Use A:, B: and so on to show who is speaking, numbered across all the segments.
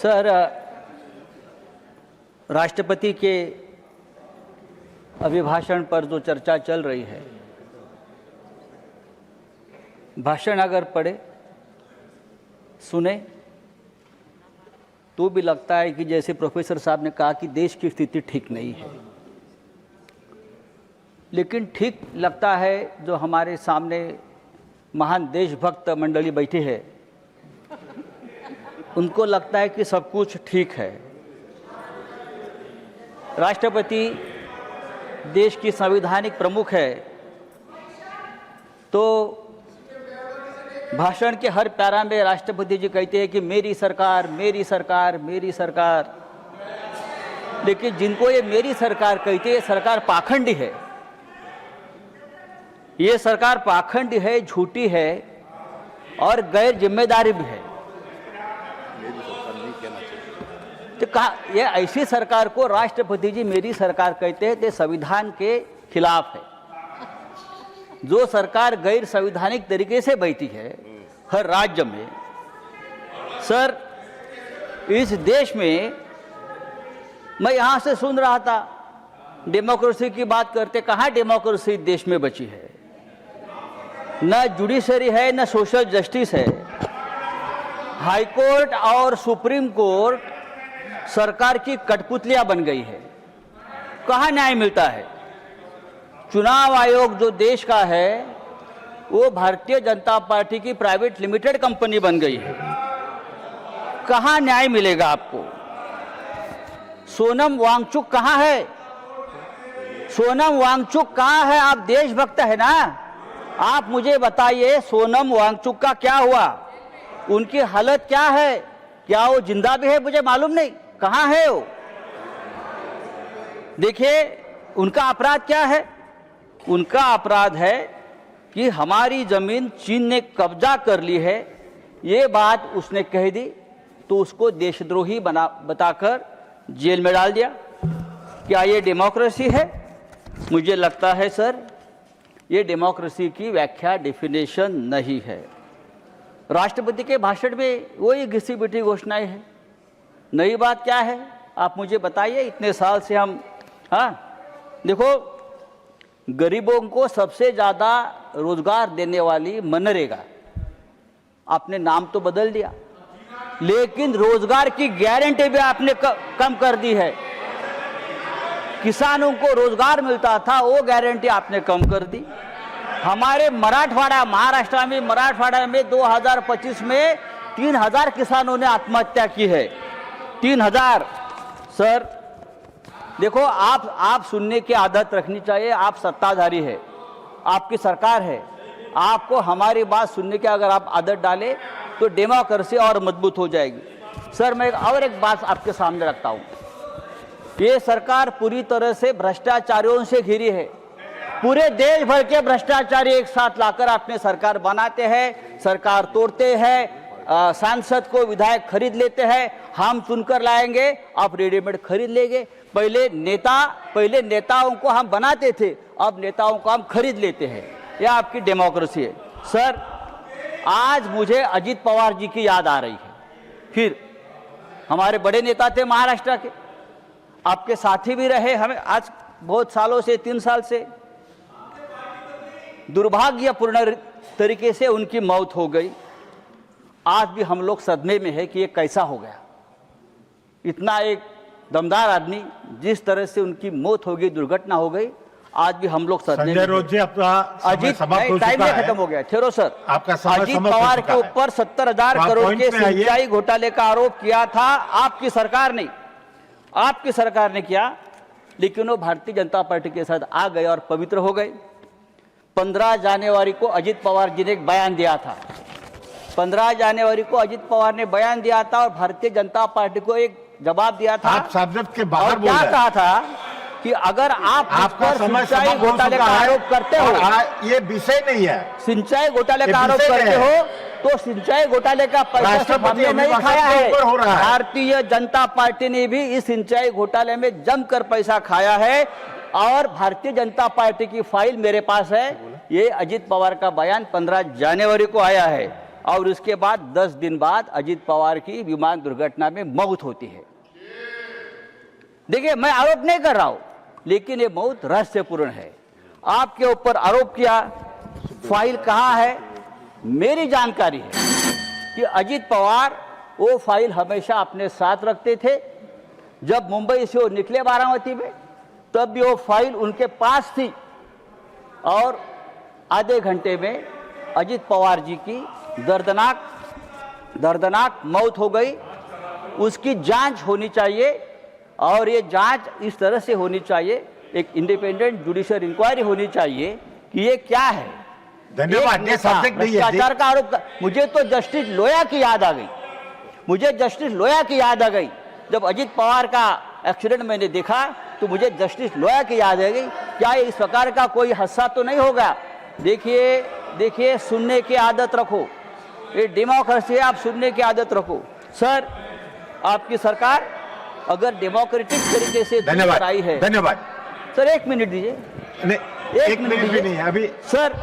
A: Sir, राष्ट्रपति के अभिभाषण पर जो चर्चा चल रही है, भाषण अगर पढ़े सुने तो भी लगता है कि जैसे प्रोफेसर साहब ने कहा कि देश की स्थिति ठीक नहीं है। लेकिन ठीक लगता है जो हमारे सामने महान देशभक्त मंडली बैठी है, उनको लगता है कि सब कुछ ठीक है। राष्ट्रपति देश की संवैधानिक प्रमुख है, तो भाषण के हर पैरा में राष्ट्रपति जी कहते हैं कि मेरी सरकार, मेरी सरकार, मेरी सरकार। लेकिन जिनको ये मेरी सरकार कहते हैं, ये सरकार पाखंडी है। ये सरकार पाखंडी है, झूठी है और गैर जिम्मेदारी भी है। तो कहा ये ऐसी सरकार को राष्ट्रपति जी मेरी सरकार कहते हैं, तो संविधान के खिलाफ है। जो सरकार गैर संवैधानिक तरीके से बैठी है हर राज्य में, सर इस देश में मैं यहाँ से सुन रहा था डेमोक्रेसी की बात करते, कहाँ डेमोक्रेसी देश में बची है? न जुडिशरी है, न सोशल जस्टिस है। हाई कोर्ट और सुप्रीम कोर्ट सरकार की कठपुतलियां बन गई है। कहाँ न्याय मिलता है? चुनाव आयोग जो देश का है वो भारतीय जनता पार्टी की प्राइवेट लिमिटेड कंपनी बन गई है। कहाँ न्याय मिलेगा आपको? सोनम वांगचुक कहाँ है? सोनम वांगचुक कहाँ है? आप देशभक्त है ना, आप मुझे बताइए सोनम वांगचुक का क्या हुआ? उनकी हालत क्या है? क्या वो जिंदा भी है? मुझे मालूम नहीं। कहाँ है वो? देखिए उनका अपराध क्या है? उनका अपराध है कि हमारी जमीन चीन ने कब्जा कर ली है। ये बात उसने कह दी तो उसको देशद्रोही बताकर जेल में डाल दिया। क्या ये डेमोक्रेसी है? मुझे लगता है सर ये डेमोक्रेसी की व्याख्या, डेफिनेशन नहीं है। राष्ट्रपति के भाषण में वही घिसी पिटी घोषणाएं हैं। नई बात क्या है आप मुझे बताइए। इतने साल से हम देखो गरीबों को सबसे ज़्यादा रोजगार देने वाली मनरेगा, आपने नाम तो बदल दिया, लेकिन रोजगार की गारंटी भी आपने कम कर दी है। किसानों को रोजगार मिलता था वो गारंटी आपने कम कर दी। हमारे मराठवाड़ा, महाराष्ट्र में मराठवाड़ा में 2025 में 3000 किसानों ने आत्महत्या की है। 3000। सर देखो आप सुनने की आदत रखनी चाहिए। आप सत्ताधारी है, आपकी सरकार है, आपको हमारी बात सुनने की अगर आप आदत डालें तो डेमोक्रेसी और मजबूत हो जाएगी। सर मैं और एक बात आपके सामने रखता हूँ। ये सरकार पूरी तरह से भ्रष्टाचारियों से घिरी है। पूरे देश भर के भ्रष्टाचारी एक साथ लाकर अपने सरकार बनाते हैं, सरकार तोड़ते हैं, सांसद को विधायक खरीद लेते हैं। हम चुनकर लाएंगे, आप रेडीमेड खरीद लेंगे। पहले नेताओं को हम बनाते थे, अब नेताओं को हम खरीद लेते हैं। यह आपकी डेमोक्रेसी है। सर आज मुझे अजित पवार जी की याद आ रही है। फिर हमारे बड़े नेता थे महाराष्ट्र के, आपके साथी भी रहे हमें आज बहुत सालों से, 3 साल से। दुर्भाग्यपूर्ण तरीके से उनकी मौत हो गई। आज भी हम लोग सदमे में है कि ये कैसा हो गया। इतना एक दमदार आदमी, जिस तरह से उनकी मौत हो गई, दुर्घटना हो गई, आज भी हम लोग सदमे में। अजीत टाइम में खत्म हो गया, ठहरो सर। अजीत पवार के ऊपर 70,000 करोड़ के सिंचाई घोटाले का आरोप किया था आपकी सरकार ने, आपकी सरकार ने किया। लेकिन वो भारतीय जनता पार्टी के साथ आ गए और पवित्र हो गए। 15 जनवरी को अजित पवार जी ने एक बयान दिया था। 15 जनवरी को अजित पवार ने बयान दिया था और भारतीय जनता पार्टी को एक जवाब दिया था।
B: आप सब्जेक्ट के बाहर
A: बोल रहे हैं। क्या कहा था कि अगर आप सिंचाई घोटाले का आरोप करते हो,
B: ये विषय नहीं है,
A: सिंचाई घोटाले का आरोप करते हो तो सिंचाई घोटाले का पैसा हमने नहीं खाया है। भारतीय जनता पार्टी ने भी इस सिंचाई घोटाले में जमकर पैसा खाया है और भारतीय जनता पार्टी की फाइल मेरे पास है। ये अजित पवार का बयान 15 जनवरी को आया है। और उसके बाद 10 दिन बाद अजीत पवार की विमान दुर्घटना में मौत होती है। देखिए, मैं आरोप नहीं कर रहा हूं, लेकिन ये मौत रहस्यपूर्ण है। आपके ऊपर आरोप किया, फाइल कहाँ है? मेरी जानकारी है कि अजीत पवार वो फाइल हमेशा अपने साथ रखते थे। जब मुंबई से वो निकले बारामती में, तब भी वो फाइल उनके पास थी और आधे घंटे में अजीत पवार जी की दर्दनाक मौत हो गई। उसकी जांच होनी चाहिए और ये जांच इस तरह से होनी चाहिए, एक इंडिपेंडेंट जुडिशियल इंक्वायरी होनी चाहिए कि ये क्या है।
B: धन्यवाद। ये सब्जेक्ट नहीं है।
A: भ्रष्टाचार का आरोप मुझे तो जस्टिस लोया की याद आ गई। मुझे जस्टिस लोया की याद आ गई। जब अजीत पवार का एक्सीडेंट मैंने देखा तो मुझे जस्टिस लोया की याद आ गई। क्या इस प्रकार का कोई हादसा तो नहीं होगा? देखिए, सुनने की आदत रखो। ये डेमोक्रेसी है, आप सुनने की आदत रखो। सर, आपकी सरकार अगर डेमोक्रेटिक तरीके से
B: धन्यवाद
A: आई है।
B: धन्यवाद
A: सर, 1 मिनट दीजिए।
B: नहीं, 1 मिनट भी नहीं है अभी।
A: सर,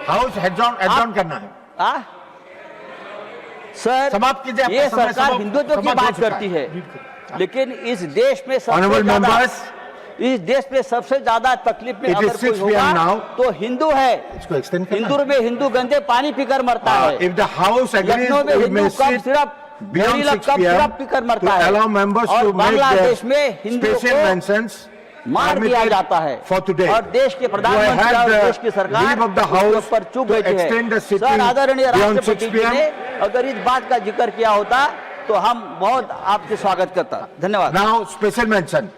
B: हाउस एडजॉर्न करना है।
A: सर,
B: समाप्त कीजिए।
A: ये सरकार हिंदुत्व की बात करती है, लेकिन इस देश में सबसे ज्यादा तकलीफ में अगर कोई होगा तो हिंदू है। हिंदू में हिंदू गंदे पानी पीकर मरता है। लखनऊ में हिंदू कप सिर्फ पीकर मरता है और बांग्लादेश में हिंदू को मार दिया जाता है। और देश के प्रधानमंत्री और देश की सरकार उसके ऊपर चुप बैठी है। सर, आदरणीय राष्ट्रपति जी ने अगर इस बात का जिक्र किया होता तो हम बहुत आपके स्वागत करता। धन्यवाद।
B: Now special mention